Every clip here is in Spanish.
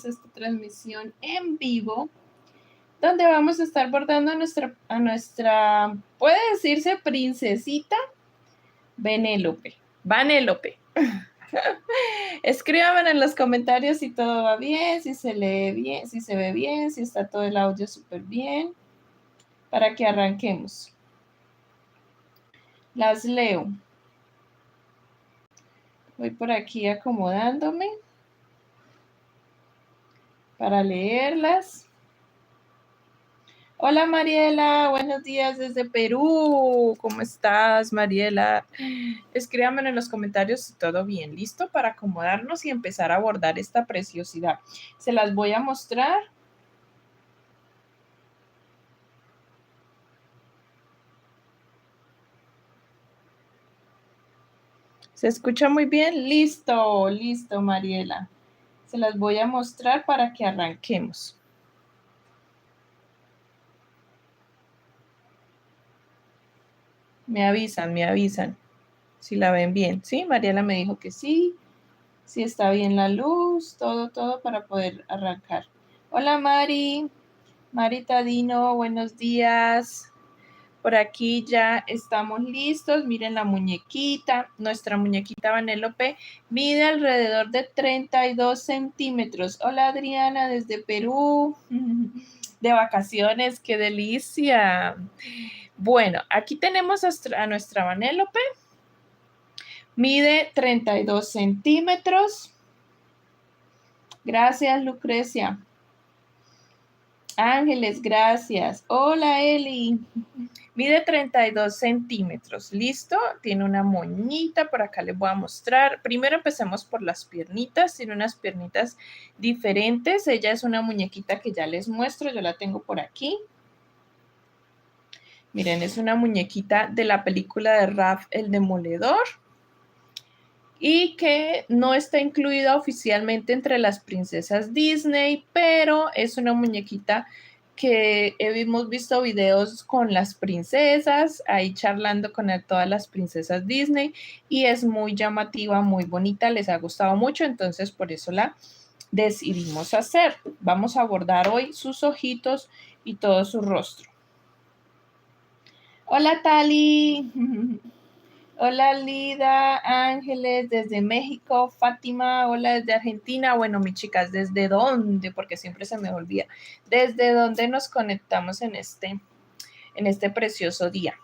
esta transmisión en vivo, donde vamos a estar bordando a nuestra, puede decirse princesita, Vanélope. Escríbanme en los comentarios si todo va bien, si se lee bien, si se ve bien, si está todo el audio súper bien, para que arranquemos. Las leo. Voy por aquí acomodándome para leerlas. Hola Mariela, buenos días desde Perú. ¿Cómo estás, Mariela? Escríbanme en los comentarios si todo bien. ¿Listo? Para acomodarnos y empezar a bordar esta preciosidad. Se las voy a mostrar. ¿Se escucha muy bien? Listo, listo, Mariela. Se las voy a mostrar para que arranquemos. Me avisan si la ven bien. ¿Sí? Mariela me dijo que sí. Si está bien la luz, todo para poder arrancar. Hola, Mari. Mari Tadino, buenos días. Por aquí ya estamos listos. Miren la muñequita. Nuestra muñequita Vanélope mide alrededor de 32 centímetros. Hola, Adriana, desde Perú. De vacaciones, qué delicia. Bueno, aquí tenemos a nuestra Vanélope. Mide 32 centímetros. Gracias, Lucrecia. Ángeles, gracias. Hola, Eli. Mide 32 centímetros. ¿Listo? Tiene una moñita. Por acá les voy a mostrar. Primero empecemos por las piernitas. Tiene unas piernitas diferentes. Ella es una muñequita que ya les muestro. Yo la tengo por aquí. Miren, es una muñequita de la película de Ralph el Demoledor. Y que no está incluida oficialmente entre las princesas Disney, pero es una muñequita que hemos visto videos con las princesas, ahí charlando con todas las princesas Disney, y es muy llamativa, muy bonita, les ha gustado mucho, entonces por eso la decidimos hacer. Vamos a bordar hoy sus ojitos y todo su rostro. Hola, Tali. Hola, Lida, Ángeles, desde México, Fátima, hola, desde Argentina. Bueno, mis chicas, ¿desde dónde? Porque siempre se me olvida. ¿Desde dónde nos conectamos en este precioso día?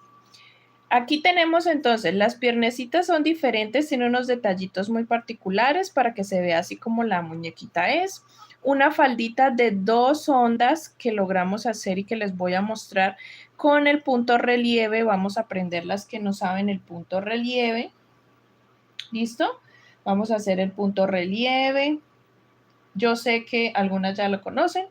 Aquí tenemos entonces, las piernecitas son diferentes, tienen unos detallitos muy particulares para que se vea así como la muñequita es. Una faldita de 2 ondas que logramos hacer y que les voy a mostrar con el punto relieve. Vamos a aprender las que no saben el punto relieve. ¿Listo? Vamos a hacer el punto relieve. Yo sé que algunas ya lo conocen.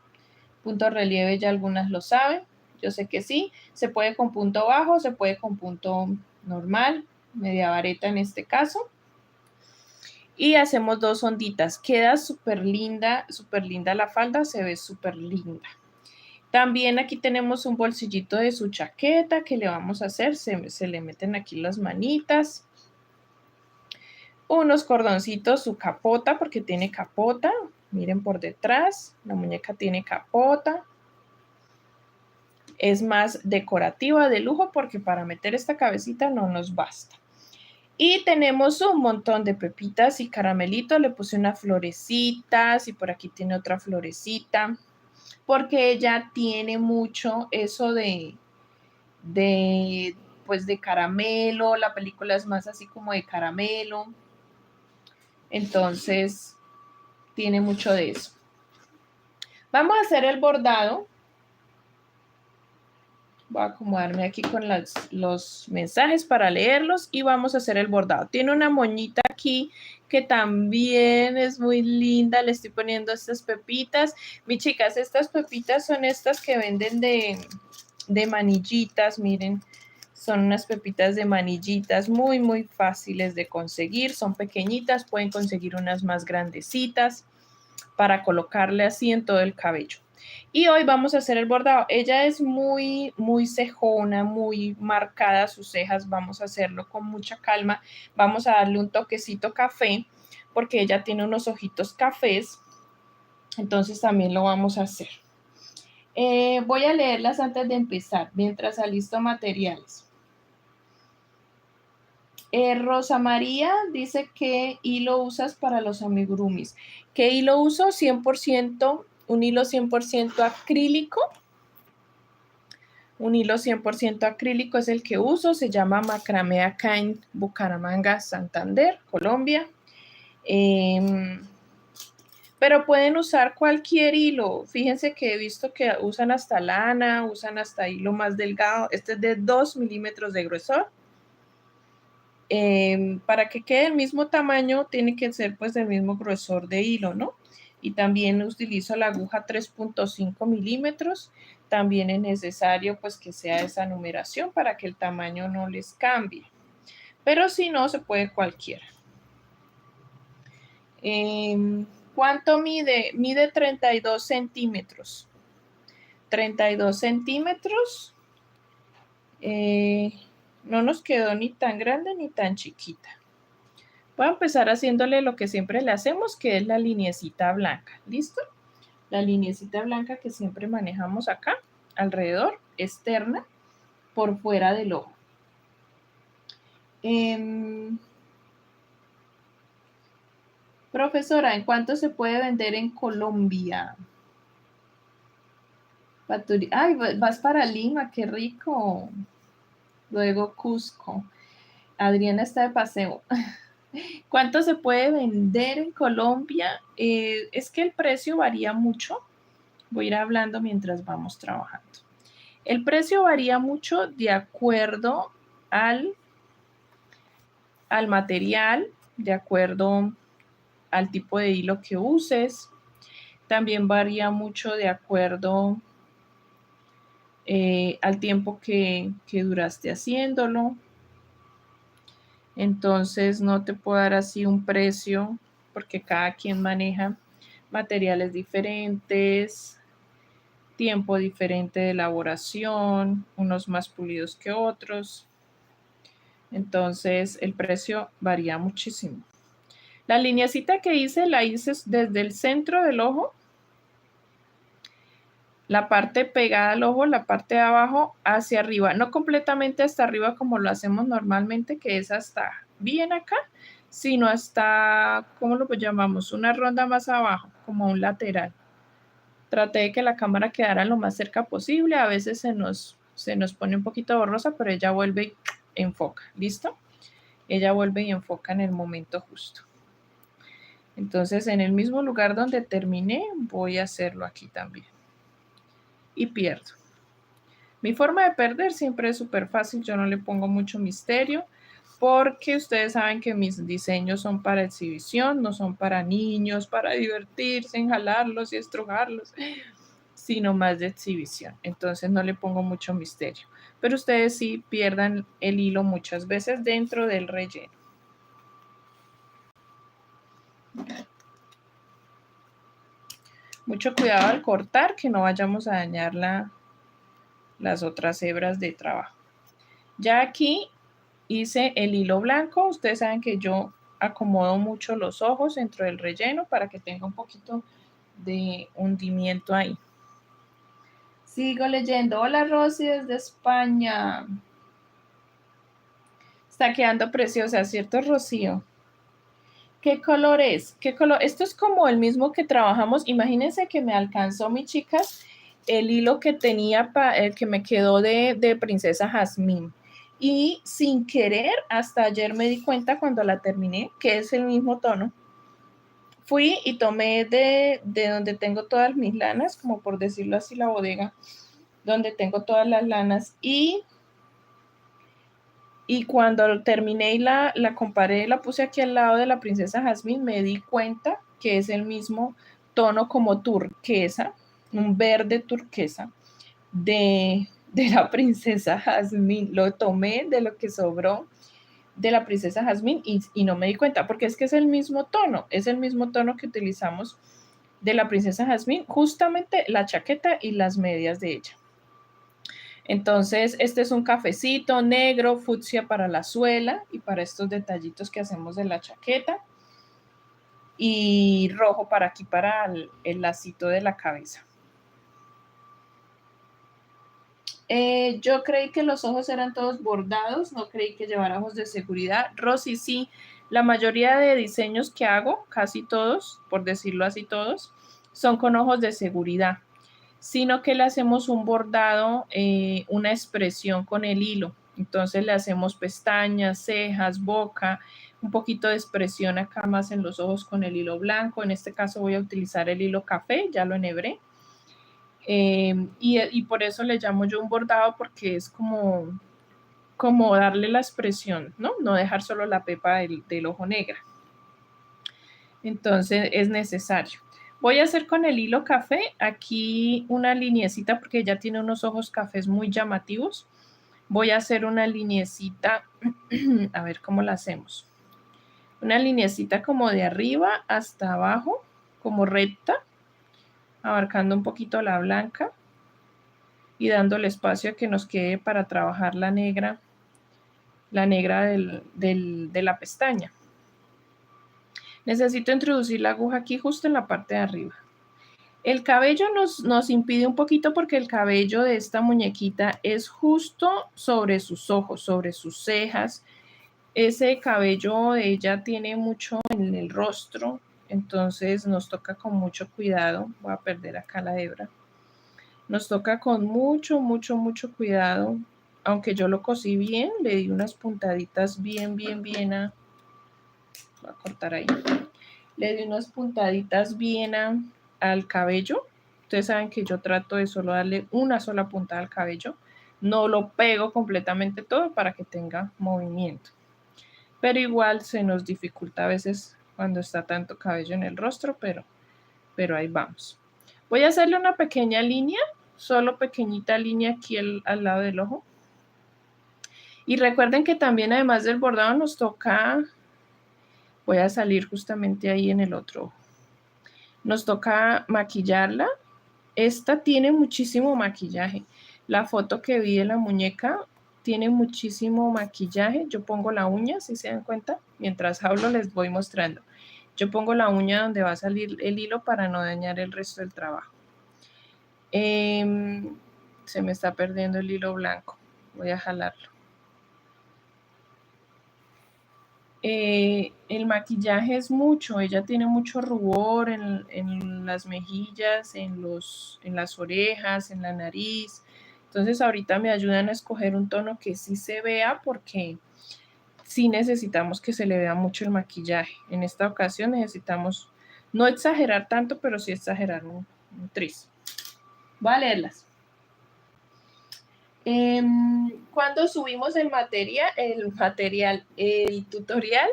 Punto relieve ya algunas lo saben. Yo sé que sí. Se puede con punto bajo, se puede con punto normal, media vareta en este caso. Y hacemos 2 onditas. Queda súper linda la falda, se ve súper linda. También aquí tenemos un bolsillito de su chaqueta que le vamos a hacer. Se le meten aquí las manitas. Unos cordoncitos, su capota, porque tiene capota. Miren por detrás, la muñeca tiene capota. Es más decorativa, de lujo, porque para meter esta cabecita no nos basta. Y tenemos un montón de pepitas y caramelitos. Le puse unas florecitas y por aquí tiene otra florecita, porque ella tiene mucho eso pues de caramelo. La película es más así como de caramelo. Entonces, tiene mucho de eso. Vamos a hacer el bordado. Voy a acomodarme aquí con los mensajes para leerlos y vamos a hacer el bordado. Tiene una moñita aquí que también es muy linda. Le estoy poniendo estas pepitas. Mis chicas, estas pepitas son estas que venden de manillitas. Miren, son unas pepitas de manillitas muy, muy fáciles de conseguir. Son pequeñitas, pueden conseguir unas más grandecitas para colocarle así en todo el cabello. Y hoy vamos a hacer el bordado. Ella es muy, muy cejona, muy marcada sus cejas. Vamos a hacerlo con mucha calma. Vamos a darle un toquecito café porque ella tiene unos ojitos cafés. Entonces también lo vamos a hacer. Voy a leerlas antes de empezar, mientras alisto materiales. Rosa María dice que hilo usas para los amigurumis. ¿Qué hilo uso? 100%, un hilo 100% acrílico. Un hilo 100% acrílico es el que uso, se llama Macramé acá en Bucaramanga, Santander, Colombia. Pero pueden usar cualquier hilo. Fíjense que he visto que usan hasta lana, usan hasta hilo más delgado. Este es de 2 milímetros de grosor. Para que quede el mismo tamaño, tiene que ser pues del mismo grosor de hilo, ¿no? Y también utilizo la aguja 3.5 milímetros. También es necesario pues que sea esa numeración para que el tamaño no les cambie. Pero si no, se puede cualquiera. ¿Cuánto mide? Mide 32 centímetros. 32 centímetros. No nos quedó ni tan grande ni tan chiquita. Voy a empezar haciéndole lo que siempre le hacemos, que es la lineecita blanca. ¿Listo? La lineecita blanca que siempre manejamos acá, alrededor, externa, por fuera del ojo. Profesora, ¿en cuánto se puede vender en Colombia? Ay, vas para Lima, qué rico. Luego Cusco. Adriana está de paseo. ¿Cuánto se puede vender en Colombia? Es que el precio varía mucho. Voy a ir hablando mientras vamos trabajando. El precio varía mucho de acuerdo al material, de acuerdo al tipo de hilo que uses. También varía mucho de acuerdo al tiempo que duraste haciéndolo. Entonces no te puedo dar así un precio porque cada quien maneja materiales diferentes, tiempo diferente de elaboración, unos más pulidos que otros. Entonces el precio varía muchísimo. La lineacita que hice, la hice desde el centro del ojo, la parte pegada al ojo, la parte de abajo hacia arriba, no completamente hasta arriba como lo hacemos normalmente, que es hasta bien acá, sino hasta, ¿cómo lo llamamos? Una ronda más abajo, como un lateral. Traté de que la cámara quedara lo más cerca posible, a veces se nos pone un poquito borrosa, pero ella vuelve y enfoca, ¿listo? Ella vuelve y enfoca en el momento justo. Entonces, en el mismo lugar donde terminé, voy a hacerlo aquí también. Y pierdo. Mi forma de perder siempre es súper fácil, yo no le pongo mucho misterio, porque ustedes saben que mis diseños son para exhibición, no son para niños, para divertirse, enjalarlos y estrujarlos, sino más de exhibición. Entonces no le pongo mucho misterio. Pero ustedes sí pierdan el hilo muchas veces dentro del relleno. Mucho cuidado al cortar, que no vayamos a dañar las otras hebras de trabajo. Ya aquí hice el hilo blanco. Ustedes saben que yo acomodo mucho los ojos dentro del relleno para que tenga un poquito de hundimiento ahí. Sigo leyendo. Hola Rosy desde España. Está quedando preciosa, ¿cierto, Rocío? ¿Qué color es? ¿Qué color? Esto es como el mismo que trabajamos. Imagínense que me alcanzó, mis chicas, el hilo que tenía, el que me quedó de Princesa Jazmín. Y sin querer, hasta ayer me di cuenta cuando la terminé, que es el mismo tono. Fui y tomé de donde tengo todas mis lanas, como por decirlo así, la bodega, donde tengo todas las lanas. Y cuando terminé y la comparé, la puse aquí al lado de la Princesa Jazmín, me di cuenta que es el mismo tono como turquesa, un verde turquesa de la Princesa Jazmín. Lo tomé de lo que sobró de la Princesa Jazmín y no me di cuenta, porque es que es el mismo tono que utilizamos de la Princesa Jazmín, justamente la chaqueta y las medias de ella. Entonces, este es un cafecito negro, fucsia para la suela y para estos detallitos que hacemos de la chaqueta. y rojo para aquí, para el lacito de la cabeza. Yo creí que los ojos eran todos bordados, no creí que llevara ojos de seguridad. Rosy, sí, la mayoría de diseños que hago, casi todos, por decirlo así todos, son con ojos de seguridad, sino que le hacemos un bordado, una expresión con el hilo. Entonces le hacemos pestañas, cejas, boca, un poquito de expresión acá más en los ojos con el hilo blanco. En este caso voy a utilizar el hilo café, ya lo enhebré. Y por eso le llamo yo un bordado, porque es como darle la expresión, ¿no? No dejar solo la pepa del ojo negra. Entonces es necesario. Voy a hacer con el hilo café aquí una lineecita, porque ella tiene unos ojos cafés muy llamativos. Voy a hacer una lineecita, a ver cómo la hacemos. Una lineecita como de arriba hasta abajo, como recta, abarcando un poquito la blanca y dándole espacio a que nos quede para trabajar la negra de la pestaña. Necesito introducir la aguja aquí justo en la parte de arriba. El cabello nos impide un poquito, porque el cabello de esta muñequita es justo sobre sus ojos, sobre sus cejas. Ese cabello de ella tiene mucho en el rostro, entonces nos toca con mucho cuidado. Voy a perder acá la hebra. Nos toca con mucho cuidado. Aunque yo lo cosí bien, le di unas puntaditas bien a... Voy a cortar ahí. Le di unas puntaditas bien al cabello. Ustedes saben que yo trato de solo darle una sola puntada al cabello. No lo pego completamente todo para que tenga movimiento. Pero igual se nos dificulta a veces cuando está tanto cabello en el rostro, pero ahí vamos. Voy a hacerle una pequeña línea, solo pequeñita línea aquí al lado del ojo. Y recuerden que también, además del bordado, nos toca... Voy a salir justamente ahí en el otro ojo. Nos toca maquillarla. Esta tiene muchísimo maquillaje. La foto que vi de la muñeca tiene muchísimo maquillaje. Yo pongo la uña, si se dan cuenta. Mientras hablo les voy mostrando. Yo pongo la uña donde va a salir el hilo para no dañar el resto del trabajo. Se me está perdiendo el hilo blanco. Voy a jalarlo. El maquillaje es mucho. Ella tiene mucho rubor en las mejillas, en las orejas, en la nariz. Entonces ahorita me ayudan a escoger un tono que sí se vea, porque sí necesitamos que se le vea mucho el maquillaje. En esta ocasión necesitamos no exagerar tanto, pero sí exagerar un tris. Voy a leerlas. Cuando subimos el tutorial,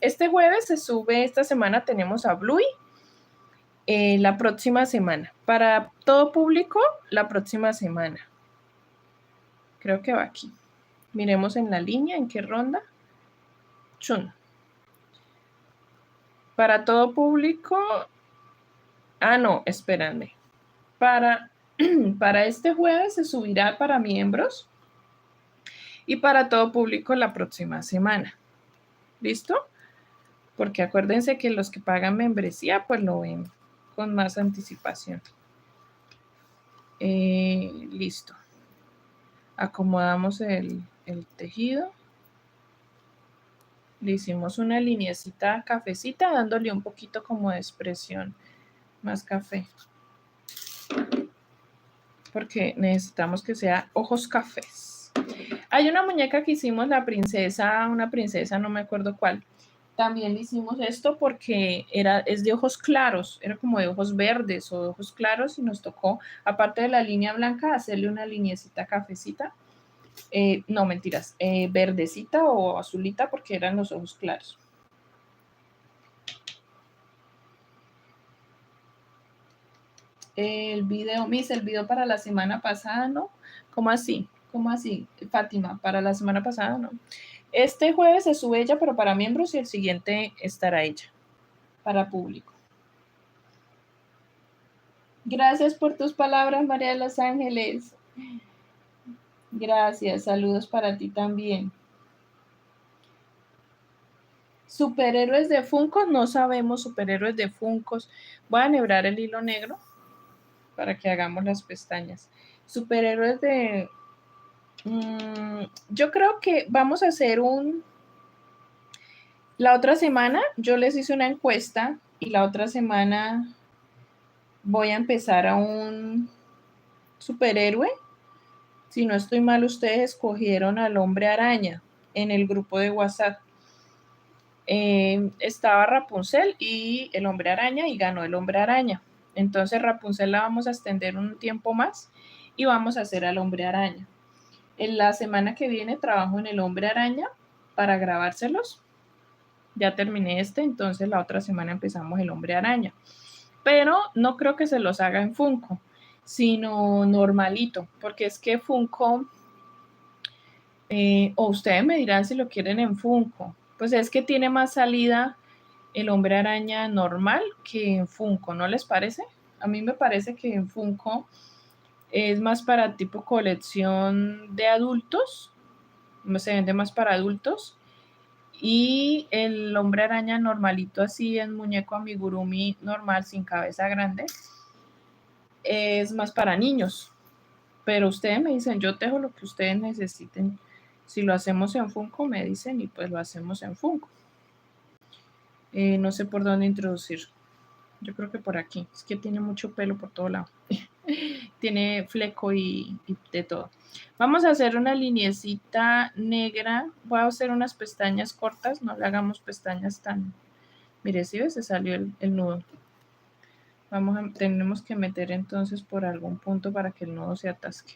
este jueves se sube. Esta semana tenemos a Bluey. La próxima semana, para todo público, la próxima semana. Creo que va aquí. Miremos en la línea, en qué ronda. Chun. Para todo público. Ah, no, espérenme. Para este jueves se subirá para miembros y para todo público la próxima semana. ¿Listo? Porque acuérdense que los que pagan membresía pues lo ven con más anticipación. Listo. Acomodamos el tejido. Le hicimos una lineecita cafecita, dándole un poquito como de expresión más café. Porque necesitamos que sea ojos cafés. Hay una muñeca que hicimos, una princesa, no me acuerdo cuál. También le hicimos esto porque es de ojos claros, era como de ojos verdes o de ojos claros, y nos tocó, aparte de la línea blanca, hacerle una lineecita cafecita. No, mentiras, verdecita o azulita, porque eran los ojos claros. El video para la semana pasada, ¿no? ¿Cómo así? ¿Cómo así, Fátima? Para la semana pasada, ¿no? Este jueves se sube ella, pero para miembros, y el siguiente estará ella, para público. Gracias por tus palabras, María de los Ángeles. Gracias, saludos para ti también. Superhéroes de Funkos, no sabemos superhéroes de Funkos. Voy a enhebrar el hilo negro para que hagamos las pestañas. Superhéroes de... yo creo que vamos a hacer la otra semana yo les hice una encuesta y la otra semana voy a empezar a un superhéroe. Si no estoy mal, ustedes escogieron al Hombre Araña en el grupo de WhatsApp. Estaba Rapunzel y el Hombre Araña y ganó el Hombre Araña. Entonces Rapunzel la vamos a extender un tiempo más y vamos a hacer al Hombre Araña. En la semana que viene trabajo en el Hombre Araña para grabárselos. Ya terminé entonces la otra semana empezamos el Hombre Araña. Pero no creo que se los haga en Funko, sino normalito, porque es que Funko, o ustedes me dirán si lo quieren en Funko, pues es que tiene más salida el Hombre Araña normal que en Funko, ¿no les parece? A mí me parece que en Funko es más para tipo colección de adultos, se vende más para adultos, y el Hombre Araña normalito así en muñeco amigurumi normal sin cabeza grande es más para niños. Pero ustedes me dicen, yo tejo lo que ustedes necesiten. Si lo hacemos en Funko, me dicen y pues lo hacemos en Funko. No sé por dónde introducir. Yo creo que por aquí. Es que tiene mucho pelo por todo lado. Tiene fleco y de todo. Vamos a hacer una liniecita negra. Voy a hacer unas pestañas cortas. No le hagamos pestañas tan... Mire, si ves, se salió el nudo. Tenemos que meter entonces por algún punto para que el nudo se atasque.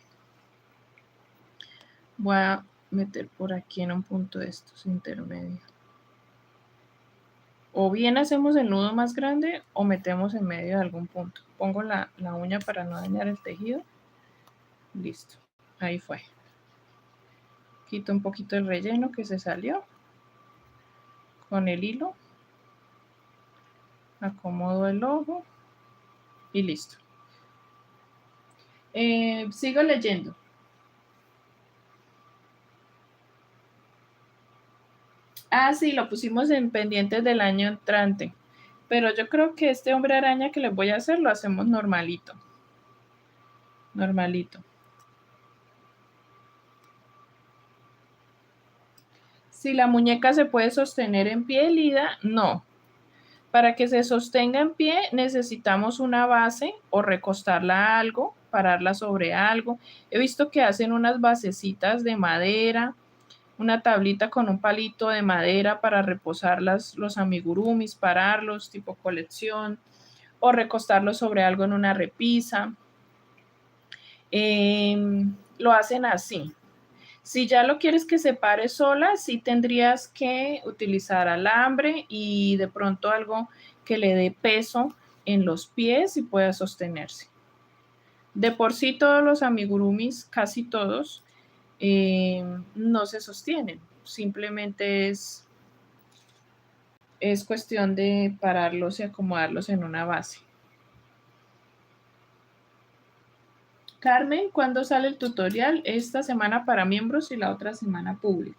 Voy a meter por aquí en un punto de estos intermedios. O bien hacemos el nudo más grande o metemos en medio de algún punto. Pongo la uña para no dañar el tejido. Listo, ahí fue. Quito un poquito el relleno que se salió. Con el hilo. Acomodo el ojo. Y listo. Sigo leyendo. Ah, sí, lo pusimos en pendientes del año entrante. Pero yo creo que este Hombre Araña que les voy a hacer lo hacemos normalito. Normalito. Si la muñeca se puede sostener en pie, Lida, no. Para que se sostenga en pie necesitamos una base o recostarla a algo, pararla sobre algo. He visto que hacen unas basecitas de madera, una tablita con un palito de madera para reposar los amigurumis, pararlos tipo colección, o recostarlos sobre algo en una repisa. Lo hacen así. Si ya lo quieres que se pare sola, sí tendrías que utilizar alambre y de pronto algo que le dé peso en los pies y pueda sostenerse. De por sí todos los amigurumis, casi todos, no se sostienen. Simplemente es cuestión de pararlos y acomodarlos en una base. Carmen, ¿cuándo sale el tutorial? Esta semana para miembros y la otra semana público.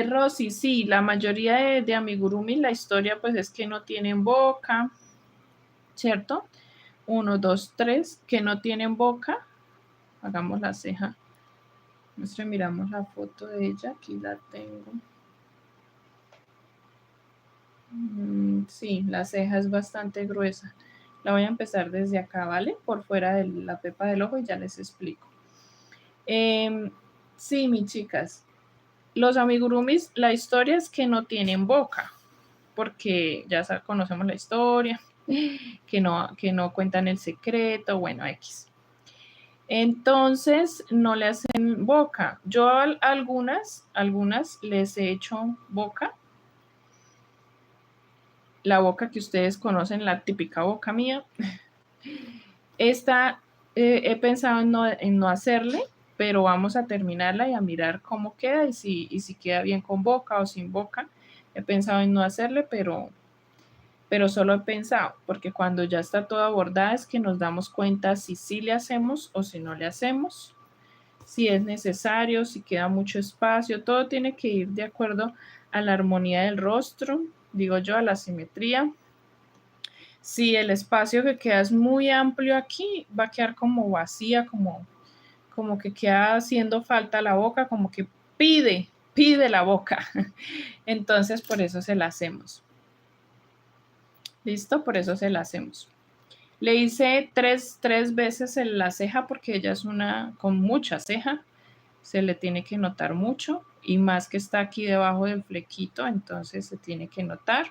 Rosy, sí, la mayoría de amigurumi, la historia pues es que no tienen boca, ¿cierto? 1, 2, 3, que no tienen boca. Hagamos la ceja. Miramos la foto de ella, aquí la tengo. Sí, la ceja es bastante gruesa. La voy a empezar desde acá, ¿vale? Por fuera de la pepa del ojo y ya les explico. Sí, mis chicas. Los amigurumis, la historia es que no tienen boca, porque ya conocemos la historia, que no cuentan el secreto, bueno, X. Entonces, no le hacen boca. Yo a algunas les he hecho boca. La boca que ustedes conocen, la típica boca mía. Esta he pensado en no hacerle, pero vamos a terminarla y a mirar cómo queda y si queda bien con boca o sin boca. He pensado en no hacerle, pero solo he pensado, porque cuando ya está toda bordada es que nos damos cuenta si sí le hacemos o si no le hacemos. si es necesario, si queda mucho espacio, todo tiene que ir de acuerdo a la armonía del rostro, digo yo, a la simetría. Si el espacio que queda es muy amplio aquí, va a quedar como vacía, como que queda haciendo falta la boca, como que pide la boca. Entonces, por eso se la hacemos. ¿Listo? Por eso se la hacemos. Le hice tres veces en la ceja porque ella es una con mucha ceja. Se le tiene que notar mucho y más que está aquí debajo del flequito, entonces se tiene que notar.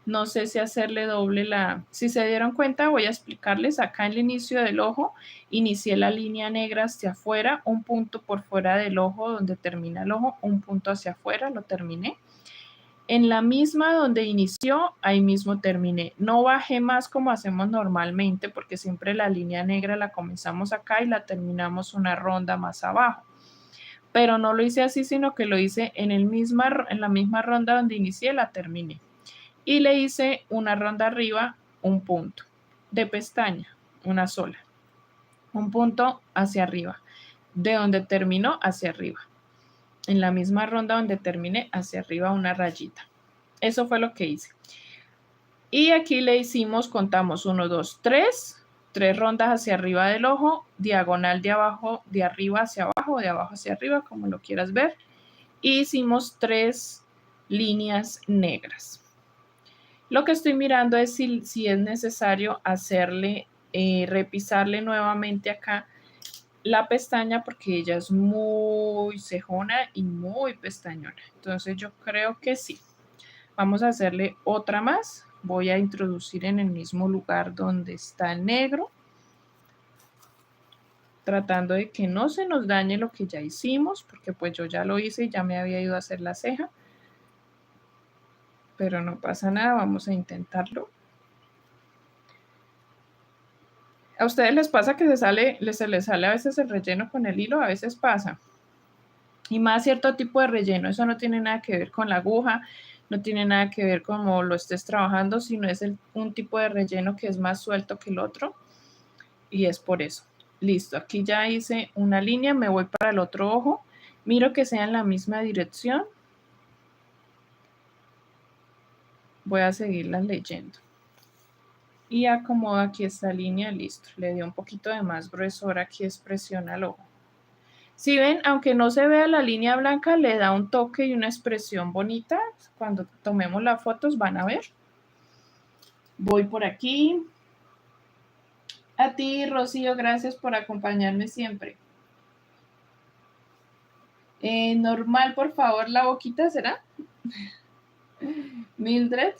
No sé si hacerle doble la... Si se dieron cuenta, voy a explicarles. Acá en el inicio del ojo, inicié la línea negra hacia afuera, un punto por fuera del ojo donde termina el ojo, un punto hacia afuera, lo terminé. En la misma donde inició, ahí mismo terminé. No bajé más como hacemos normalmente, porque siempre la línea negra la comenzamos acá y la terminamos una ronda más abajo. Pero no lo hice así, sino que lo hice en la misma ronda donde inicié, la terminé. Y le hice una ronda arriba, un punto de pestaña, una sola. Un punto hacia arriba, de donde terminó hacia arriba. En la misma ronda donde terminé, hacia arriba una rayita. Eso fue lo que hice. Y aquí le hicimos, contamos 1, 2, 3 rondas hacia arriba del ojo, diagonal de abajo, de arriba hacia abajo, de abajo hacia arriba, como lo quieras ver. Y hicimos 3 líneas negras. Lo que estoy mirando es si es necesario hacerle, repisarle nuevamente acá la pestaña porque ella es muy cejona y muy pestañona. Entonces yo creo que sí. Vamos a hacerle otra más. Voy a introducir en el mismo lugar donde está el negro, tratando de que no se nos dañe lo que ya hicimos, porque pues yo ya lo hice y ya me había ido a hacer la ceja. Pero no pasa nada, vamos a intentarlo. ¿A ustedes les pasa que se les sale a veces el relleno con el hilo? A veces pasa. Y más cierto tipo de relleno. Eso no tiene nada que ver con la aguja, no tiene nada que ver con cómo lo estés trabajando, sino es un tipo de relleno que es más suelto que el otro. Y es por eso. Listo, aquí ya hice una línea, me voy para el otro ojo. Miro que sea en la misma dirección. Voy a seguirlas leyendo. Y acomodo aquí esta línea, listo. Le dio un poquito de más gruesor aquí, expresión al ojo. Si ven, aunque no se vea la línea blanca, le da un toque y una expresión bonita. Cuando tomemos las fotos van a ver. Voy por aquí. A ti, Rocío, gracias por acompañarme siempre. Normal, por favor, la boquita, ¿será? Mildred.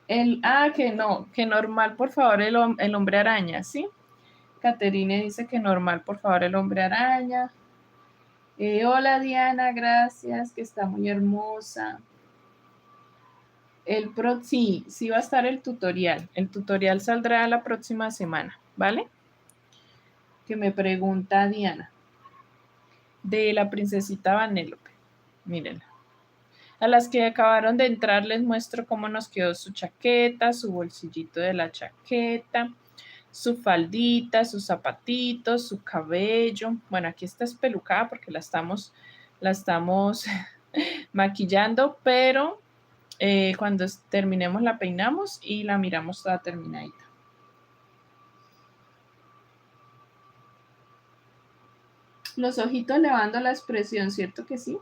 Que normal, por favor, el hombre araña, ¿sí? Caterine dice que normal, por favor, el hombre araña. Hola Diana, gracias, que está muy hermosa. Sí va a estar el tutorial. El tutorial saldrá la próxima semana, ¿vale? Que me pregunta Diana. De la princesita Vanellope. Mírenla. A las que acabaron de entrar les muestro cómo nos quedó su chaqueta, su bolsillito de la chaqueta, su faldita, sus zapatitos, su cabello. Bueno, aquí está espelucada porque la estamos maquillando, pero cuando terminemos la peinamos y la miramos toda terminadita. Los ojitos le van dando la expresión, ¿cierto que sí?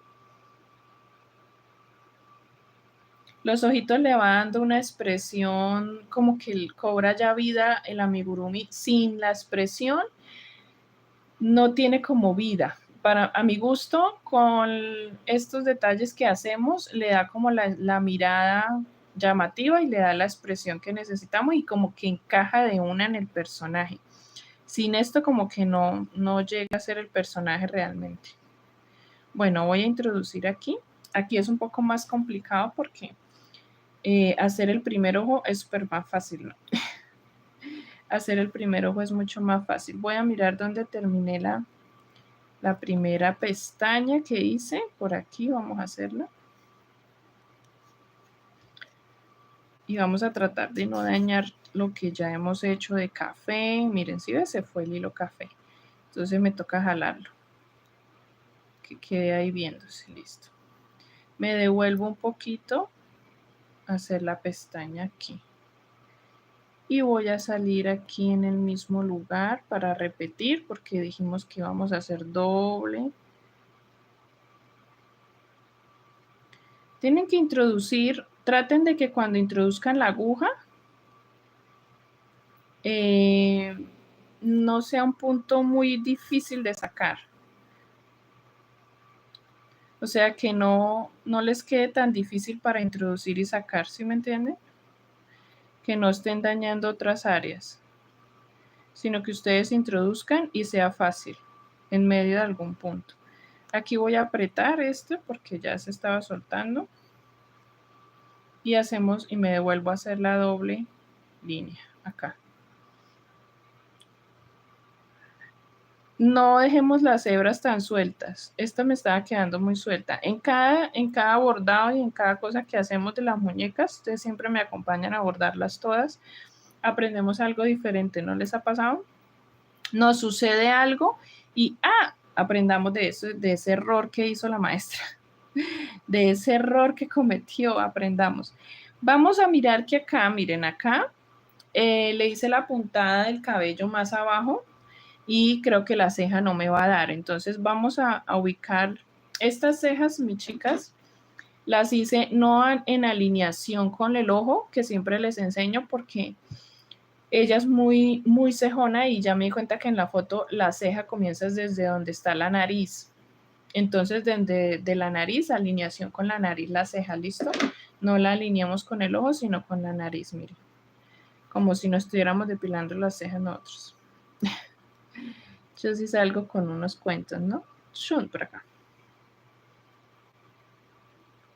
Los ojitos le va dando una expresión como que cobra ya vida el amigurumi. Sin la expresión no tiene como vida. A mi gusto, con estos detalles que hacemos, le da como la mirada llamativa y le da la expresión que necesitamos y como que encaja de una en el personaje. Sin esto como que no llega a ser el personaje realmente. Bueno, voy a introducir aquí. Aquí es un poco más complicado porque hacer el primer ojo es súper más fácil, ¿no? Hacer el primer ojo es mucho más fácil. Voy a mirar dónde terminé la primera pestaña que hice. Por aquí vamos a hacerla. Y vamos a tratar de no dañar lo que ya hemos hecho de café. Miren, si ves, se fue el hilo café. Entonces me toca jalarlo. Que quede ahí viéndose, listo. Me devuelvo un poquito a hacer la pestaña aquí. Y voy a salir aquí en el mismo lugar para repetir porque dijimos que íbamos a hacer doble. Tienen que introducir, traten de que cuando introduzcan la aguja no sea un punto muy difícil de sacar. O sea, que no les quede tan difícil para introducir y sacar, ¿sí me entienden? Que no estén dañando otras áreas, sino que ustedes introduzcan y sea fácil en medio de algún punto. Aquí voy a apretar este porque ya se estaba soltando. Y hacemos, y me devuelvo a hacer la doble línea acá. No dejemos las hebras tan sueltas. Esta me estaba quedando muy suelta. En cada bordado y en cada cosa que hacemos de las muñecas, ustedes siempre me acompañan a bordarlas todas. Aprendemos algo diferente, ¿no les ha pasado? Nos sucede algo y aprendamos de eso, de ese error que hizo la maestra. De ese error que cometió, aprendamos. Vamos a mirar que acá, miren acá, le hice la puntada del cabello más abajo y creo que la ceja no me va a dar. Entonces vamos a ubicar estas cejas, mis chicas, las hice no en alineación con el ojo, que siempre les enseño porque ella es muy, muy cejona y ya me di cuenta que en la foto la ceja comienza desde donde está la nariz. Entonces, desde la nariz, alineación con la nariz, la ceja, ¿listo? No la alineamos con el ojo, sino con la nariz, miren. Como si no estuviéramos depilando las cejas nosotros. Yo sí salgo con unos cuentos, ¿no? Shun por acá.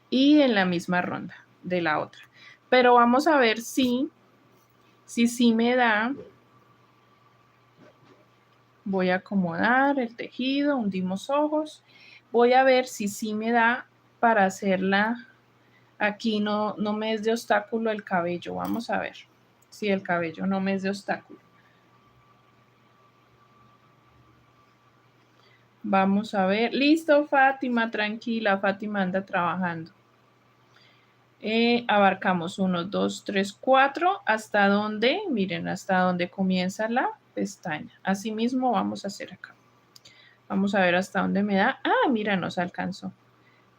Y en la misma ronda de la otra. Pero vamos a ver si me da. Voy a acomodar el tejido, hundimos ojos. Voy a ver si sí me da para hacerla. Aquí no me es de obstáculo el cabello. Vamos a ver si el cabello no me es de obstáculo. Vamos a ver. Listo, Fátima, tranquila. Fátima anda trabajando. Abarcamos 1, 2, 3, 4. ¿Hasta dónde? Miren, hasta donde comienza la pestaña. Así mismo vamos a hacer acá. Vamos a ver hasta dónde me da. Mira, nos alcanzó.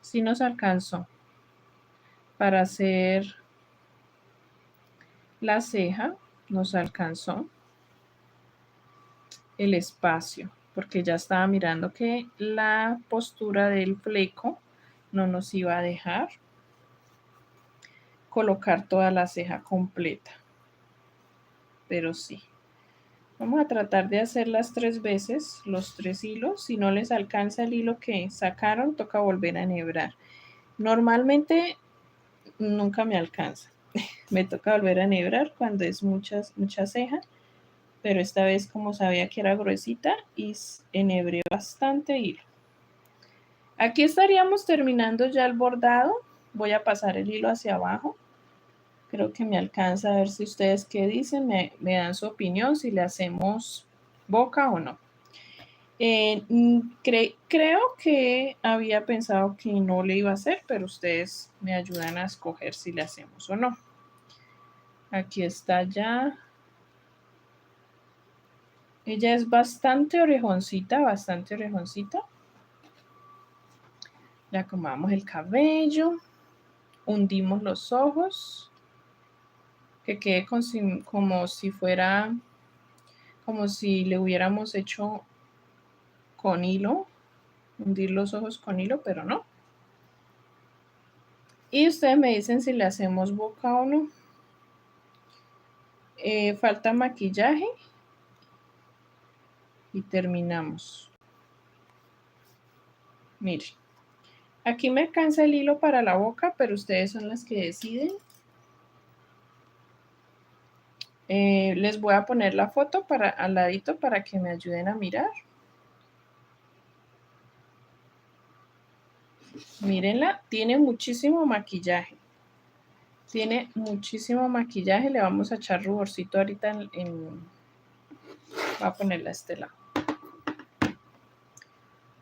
Sí nos alcanzó para hacer la ceja. Nos alcanzó el espacio, porque ya estaba mirando que la postura del fleco no nos iba a dejar colocar toda la ceja completa. Pero sí. Vamos a tratar de hacerlas 3 veces, los 3 hilos. Si no les alcanza el hilo que sacaron, toca volver a enhebrar. Normalmente nunca me alcanza. Me toca volver a enhebrar cuando es mucha ceja. Pero esta vez, como sabía que era gruesita, y enhebré bastante hilo. Aquí estaríamos terminando ya el bordado. Voy a pasar el hilo hacia abajo. Creo que me alcanza, a ver si ustedes qué dicen, me dan su opinión, si le hacemos boca o no. Creo que había pensado que no le iba a hacer, pero ustedes me ayudan a escoger si le hacemos o no. Aquí está ya. Ella es bastante orejoncita, bastante orejoncita. Le acomodamos el cabello, hundimos los ojos, que quede como si fuera, como si le hubiéramos hecho con hilo, hundir los ojos con hilo, pero no. Y ustedes me dicen si le hacemos boca o no. Falta maquillaje y terminamos. Miren, aquí me alcanza el hilo para la boca, pero ustedes son las que deciden. Les voy a poner la foto al ladito para que me ayuden a mirar. Mírenla, tiene muchísimo maquillaje. Tiene muchísimo maquillaje. Le vamos a echar ruborcito ahorita voy a ponerla a este lado.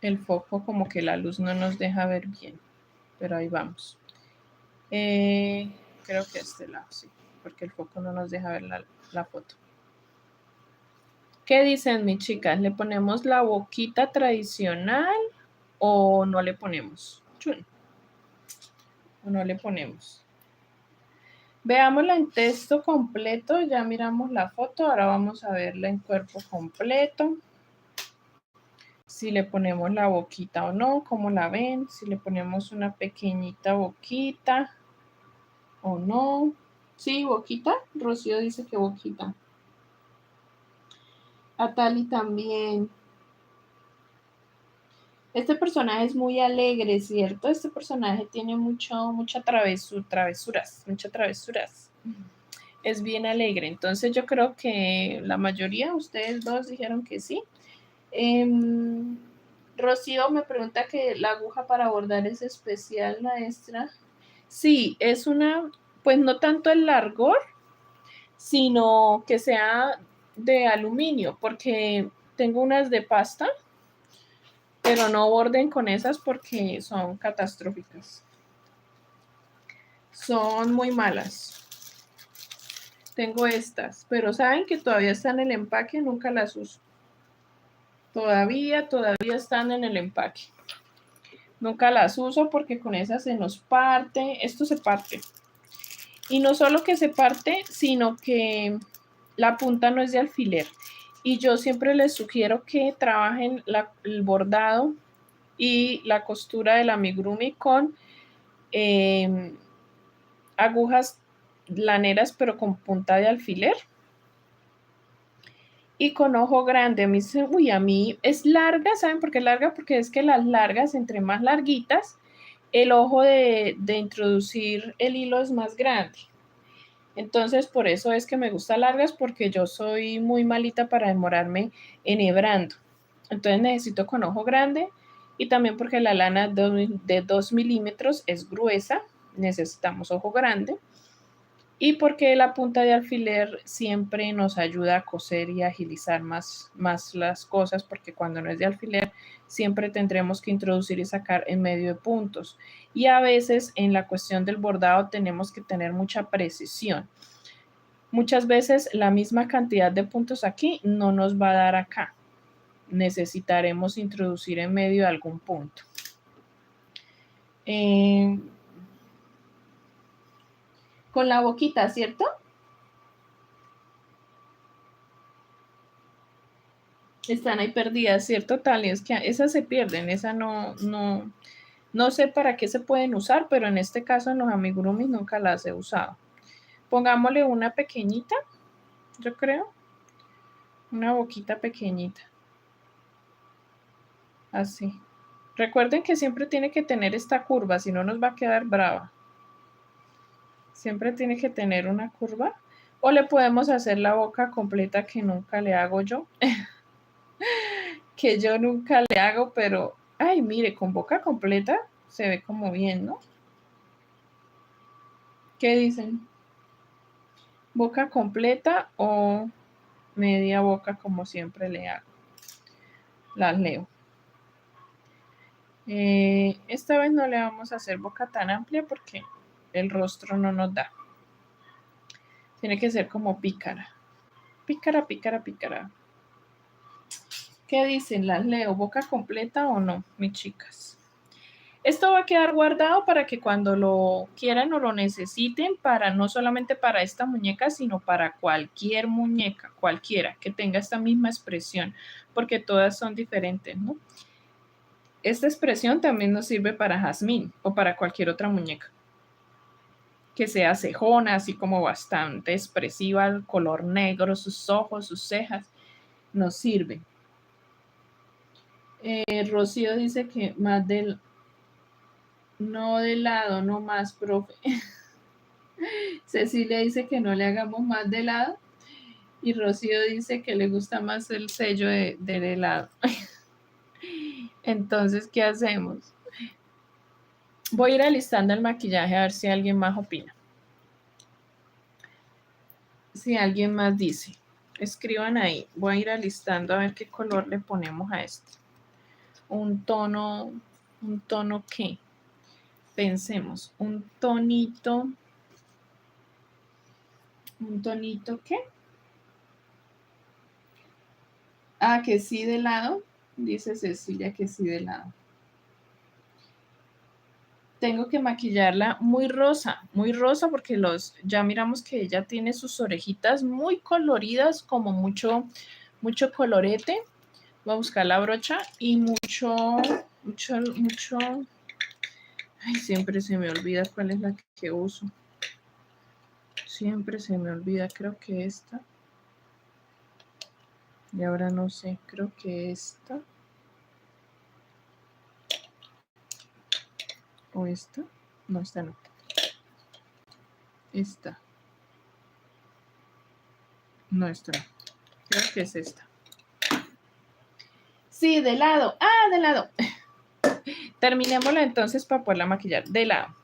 El foco como que la luz no nos deja ver bien, pero ahí vamos. Creo que este lado, sí, porque el foco no nos deja ver la foto. ¿Qué dicen mis chicas? ¿Le ponemos la boquita tradicional o no le ponemos? Chun. ¿O no le ponemos? Veámosla en texto completo, ya miramos la foto, ahora vamos a verla en cuerpo completo. Si le ponemos la boquita o no, ¿cómo la ven? Si le ponemos una pequeñita boquita o no. Sí, boquita. Rocío dice que boquita. Atali también. Este personaje es muy alegre, ¿cierto? Este personaje tiene muchas travesuras. Es bien alegre. Entonces yo creo que la mayoría, ustedes dos dijeron que sí. Rocío me pregunta que la aguja para bordar es especial, maestra. Sí, es una, pues no tanto el largor, sino que sea de aluminio, porque tengo unas de pasta, pero no borden con esas porque son catastróficas. Son muy malas. Tengo estas, pero saben que todavía están en el empaque, nunca las uso. Todavía están en el empaque. Nunca las uso porque con esas se nos parte. Esto se parte. Y no solo que se parte, sino que la punta no es de alfiler. Y yo siempre les sugiero que trabajen el bordado y la costura del amigurumi con agujas laneras, pero con punta de alfiler. Y con ojo grande. A mí, uy, a mí es larga, ¿saben por qué es larga? Porque es que las largas, entre más larguitas, el ojo de introducir el hilo es más grande. Entonces, por eso es que me gusta largas, porque yo soy muy malita para demorarme enhebrando. Entonces necesito con ojo grande y también porque la lana de 2 milímetros es gruesa, necesitamos ojo grande. Y porque la punta de alfiler siempre nos ayuda a coser y agilizar más las cosas, porque cuando no es de alfiler siempre tendremos que introducir y sacar en medio de puntos. Y a veces en la cuestión del bordado tenemos que tener mucha precisión. Muchas veces la misma cantidad de puntos aquí no nos va a dar acá. Necesitaremos introducir en medio de algún punto. Con la boquita, ¿cierto? Están ahí perdidas, ¿cierto, Talia? Es que esas se pierden, esas no sé para qué se pueden usar, pero en este caso en los amigurumis nunca las he usado. Pongámosle una pequeñita, yo creo. Una boquita pequeñita. Así. Recuerden que siempre tiene que tener esta curva, si no nos va a quedar brava. Siempre tiene que tener una curva. O le podemos hacer la boca completa, que nunca le hago yo. Que yo nunca le hago, pero, ay, mire, con boca completa se ve como bien, ¿no? ¿Qué dicen? ¿Boca completa o media boca, como siempre le hago? Las leo. Esta vez no le vamos a hacer boca tan amplia porque el rostro no nos da. Tiene que ser como pícara. Pícara, pícara, pícara. ¿Qué dicen? ¿Las leo? ¿Boca completa o no, mis chicas? Esto va a quedar guardado para que cuando lo quieran o lo necesiten, para no solamente para esta muñeca, sino para cualquier muñeca, cualquiera, que tenga esta misma expresión, porque todas son diferentes, ¿no? Esta expresión también nos sirve para Jazmín o para cualquier otra muñeca que sea cejona, así como bastante expresiva, el color negro, sus ojos, sus cejas, nos sirve. Rocío dice que más del, no de lado, no más, profe. Cecilia dice que no le hagamos más de lado y Rocío dice que le gusta más el sello del helado. Entonces, ¿qué hacemos? Voy a ir alistando el maquillaje a ver si alguien más opina. Si alguien más dice, escriban ahí. Voy a ir alistando a ver qué color le ponemos a este. un tono ¿qué? Pensemos, un tonito ¿qué? Ah, que sí de lado, dice Cecilia que sí de lado. Tengo que maquillarla muy rosa porque ya miramos que ella tiene sus orejitas muy coloridas, como mucho colorete. Voy a buscar la brocha y mucho. Ay, siempre se me olvida cuál es la que uso. Siempre se me olvida, creo que esta. Y ahora no sé, creo que esta. ¿O esta? No, esta no. Esta. No, esta no. Creo que es esta. Sí, de lado. Ah, de lado. Terminémosla entonces para poderla maquillar. De lado.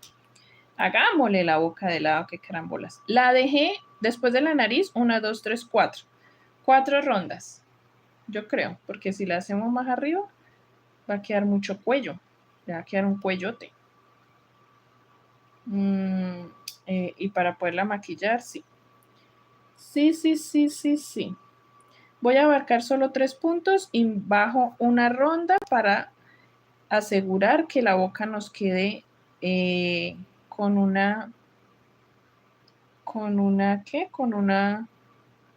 Hagámosle la boca de lado, que carambolas. La dejé después de la nariz, 1, 2, 3, 4. 4 rondas. Yo creo, porque si la hacemos más arriba, va a quedar mucho cuello. Le va a quedar un cuellote. Y para poderla maquillar, sí. Sí. Voy a abarcar solo 3 puntos y bajo una ronda para asegurar que la boca nos quede como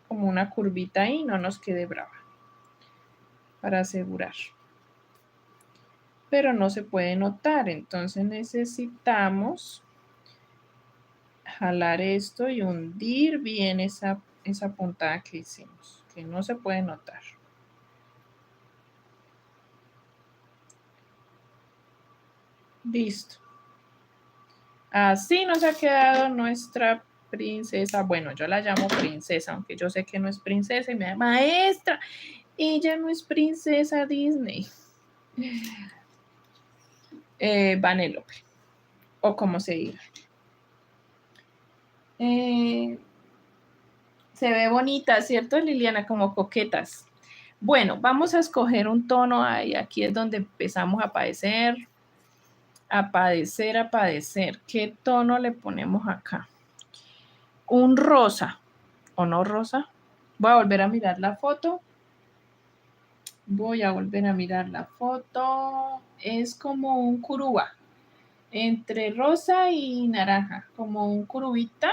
una curvita ahí, no nos quede brava. Para asegurar. Pero no se puede notar, entonces necesitamos jalar esto y hundir bien esa puntada que hicimos, que no se puede notar. Listo. Así nos ha quedado nuestra princesa. Bueno, yo la llamo princesa, aunque yo sé que no es princesa y me da maestra. Ella no es princesa Disney. Vanellope, o como se diga. Se ve bonita, ¿cierto, Liliana? Como coquetas. Bueno, vamos a escoger un tono ahí. Aquí es donde empezamos a padecer. ¿Qué tono le ponemos acá? Un rosa. ¿O no rosa? Voy a volver a mirar la foto. Es como un curúa. Entre rosa y naranja. Como un curubita,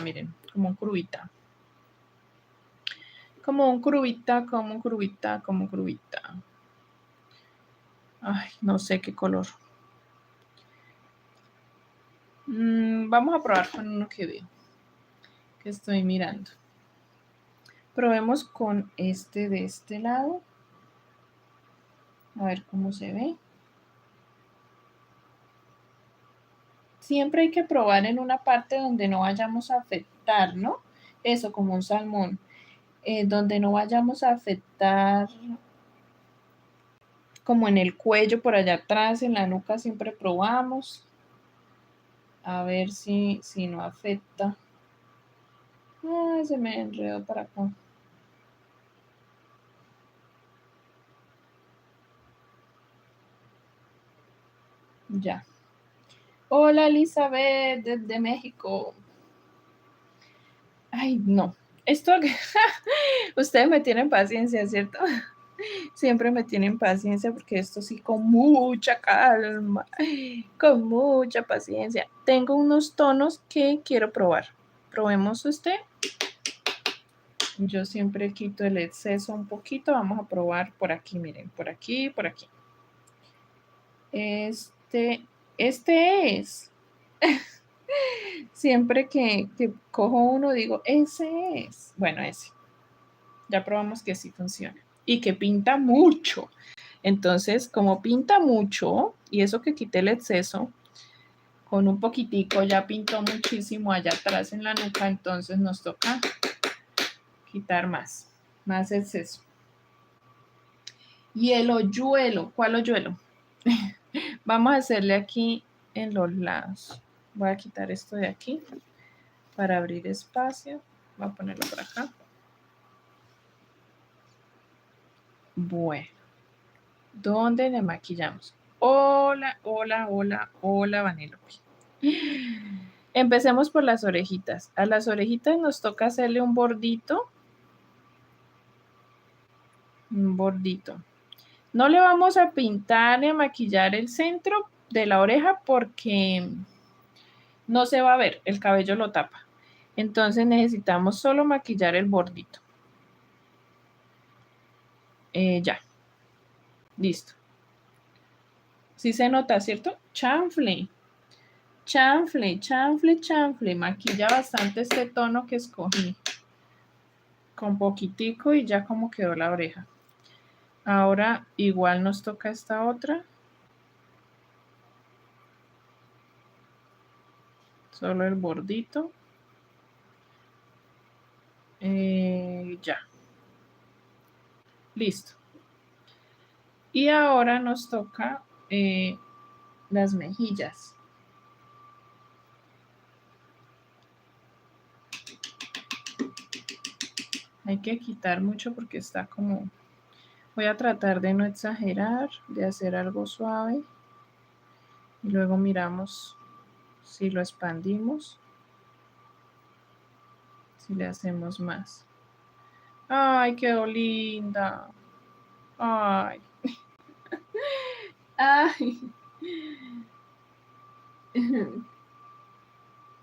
miren. Como un curubita. Ay, no sé qué color. Vamos a probar con uno que veo. Que estoy mirando. Probemos con este de este lado. A ver cómo se ve. Siempre hay que probar en una parte donde no vayamos a afectar, ¿no? Eso, como un salmón. Donde no vayamos a afectar como en el cuello, por allá atrás, en la nuca siempre probamos. A ver si no afecta. Ay, se me enredó para acá. Ya. Hola, Elizabeth, desde México. Ay, no. Esto, ustedes me tienen paciencia, ¿cierto? Siempre me tienen paciencia porque esto sí con mucha calma, con mucha paciencia. Tengo unos tonos que quiero probar. Probemos usted. Yo siempre quito el exceso un poquito. Vamos a probar por aquí, miren, por aquí, por aquí. Este es. Siempre que cojo uno digo, ese es. Bueno, ese. Ya probamos que sí funciona. Y que pinta mucho. Entonces, como pinta mucho, y eso que quité el exceso, con un poquitico ya pintó muchísimo allá atrás en la nuca, entonces nos toca quitar más exceso. Y el hoyuelo, ¿cuál hoyuelo? Vamos a hacerle aquí en los lados. Voy a quitar esto de aquí para abrir espacio. Voy a ponerlo por acá. Bueno. ¿Dónde le maquillamos? Hola, hola, hola, hola, Vanellope. Empecemos por las orejitas. A las orejitas nos toca hacerle un bordito. Un bordito. No le vamos a pintar ni a maquillar el centro de la oreja porque no se va a ver, el cabello lo tapa. Entonces necesitamos solo maquillar el bordito. Ya. Listo. Sí se nota, ¿cierto? Chanfle. Chanfle, chanfle, chanfle. Maquilla bastante este tono que escogí. Con poquitico y ya como quedó la oreja. Ahora igual nos toca esta otra. Solo el bordito. Ya. Listo. Y ahora nos toca las mejillas. Hay que quitar mucho porque está como... Voy a tratar de no exagerar, de hacer algo suave. Y luego miramos si lo expandimos. Si le hacemos más. ¡Ay, quedó linda! ¡Ay! ¡Ay!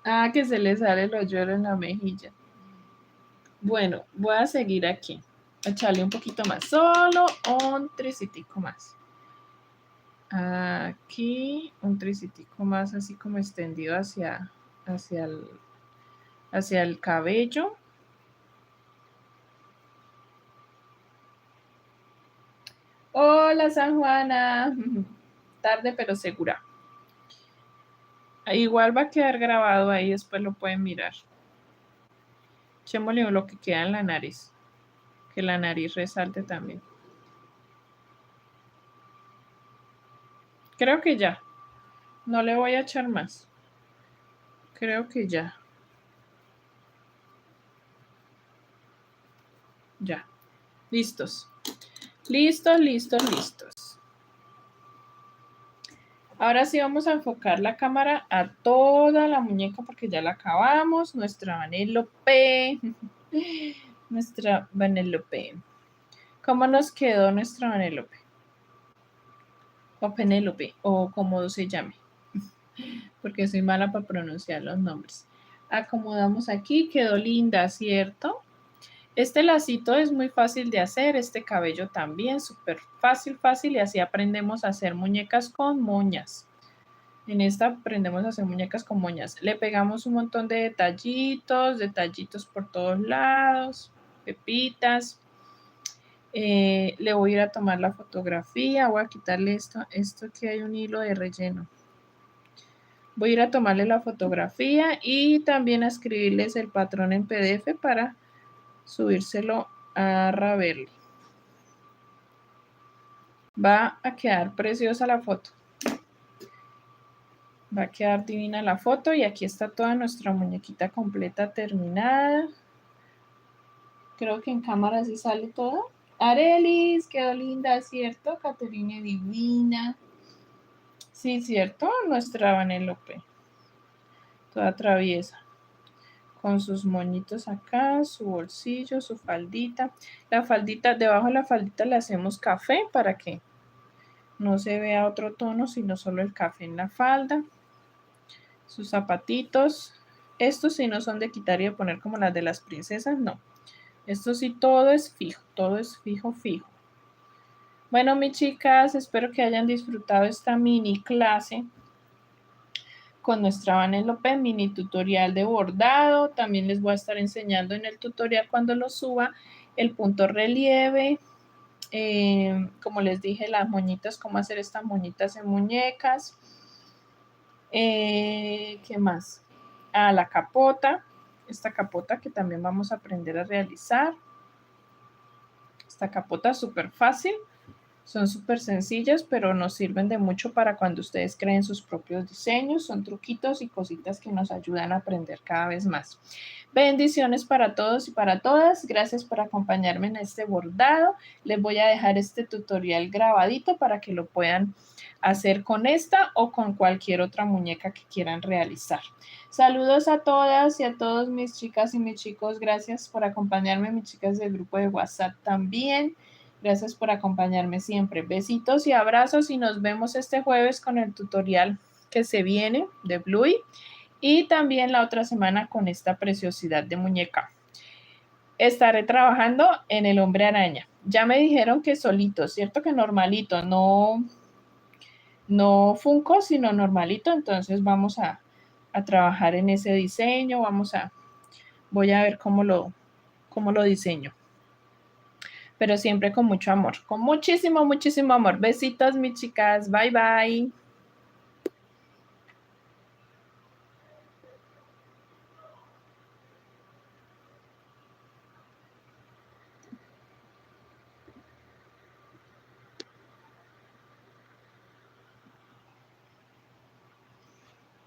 Ah, que se le sale el hoyuelo en la mejilla. Bueno, voy a seguir aquí. Echarle un poquito más. Solo un tricitico más. Aquí un tricitico más así como extendido hacia el cabello. Hola, San Juana. Tarde pero segura. Igual va a quedar grabado ahí, después lo pueden mirar. Echémosle lo que queda en la nariz. Que la nariz resalte también. Creo que ya. No le voy a echar más. Creo que ya. Ya. Listos. Listos, listos, listos. Ahora sí vamos a enfocar la cámara a toda la muñeca porque ya la acabamos. Nuestra Vanellope. Nuestra Vanellope. ¿Cómo nos quedó nuestra Vanellope? O Penélope, o como se llame. Porque soy mala para pronunciar los nombres. Acomodamos aquí, quedó linda, ¿cierto? Este lacito es muy fácil de hacer, este cabello también, súper fácil, fácil, y así aprendemos a hacer muñecas con moñas. En esta aprendemos a hacer muñecas con moñas. Le pegamos un montón de detallitos por todos lados, pepitas. Le voy a ir a tomar la fotografía, voy a quitarle esto que hay un hilo de relleno. Voy a ir a tomarle la fotografía y también a escribirles el patrón en PDF para subírselo a Ravelli. Va a quedar preciosa la foto. Va a quedar divina la foto y aquí está toda nuestra muñequita completa terminada. Creo que en cámara sí sale toda. Arelis, quedó linda, ¿cierto? Caterine divina. Sí, ¿cierto? Nuestra Vanellope. Toda traviesa. Con sus moñitos acá, su bolsillo, su faldita. La faldita, debajo de la faldita le hacemos café para que no se vea otro tono, sino solo el café en la falda. Sus zapatitos. Estos sí no son de quitar y de poner como las de las princesas, no. Esto sí todo es fijo, fijo. Bueno, mis chicas, espero que hayan disfrutado esta mini clase con nuestra Vanellope, mini tutorial de bordado. También les voy a estar enseñando en el tutorial cuando lo suba el punto relieve. Como les dije, las moñitas, cómo hacer estas moñitas en muñecas. ¿Qué más? La capota. Esta capota que también vamos a aprender a realizar. Esta capota súper fácil. Son súper sencillas, pero nos sirven de mucho para cuando ustedes creen sus propios diseños. Son truquitos y cositas que nos ayudan a aprender cada vez más. Bendiciones para todos y para todas. Gracias por acompañarme en este bordado. Les voy a dejar este tutorial grabadito para que lo puedan hacer con esta o con cualquier otra muñeca que quieran realizar. Saludos a todas y a todos mis chicas y mis chicos. Gracias por acompañarme, mis chicas del grupo de WhatsApp también. Gracias por acompañarme siempre. Besitos y abrazos y nos vemos este jueves con el tutorial que se viene de Bluey y también la otra semana con esta preciosidad de muñeca. Estaré trabajando en el hombre araña. Ya me dijeron que solito, ¿cierto? Que normalito, no Funko, sino normalito. Entonces vamos a trabajar en ese diseño. Voy a ver cómo lo diseño. Pero siempre con mucho amor, con muchísimo, muchísimo amor. Besitos, mis chicas. Bye, bye.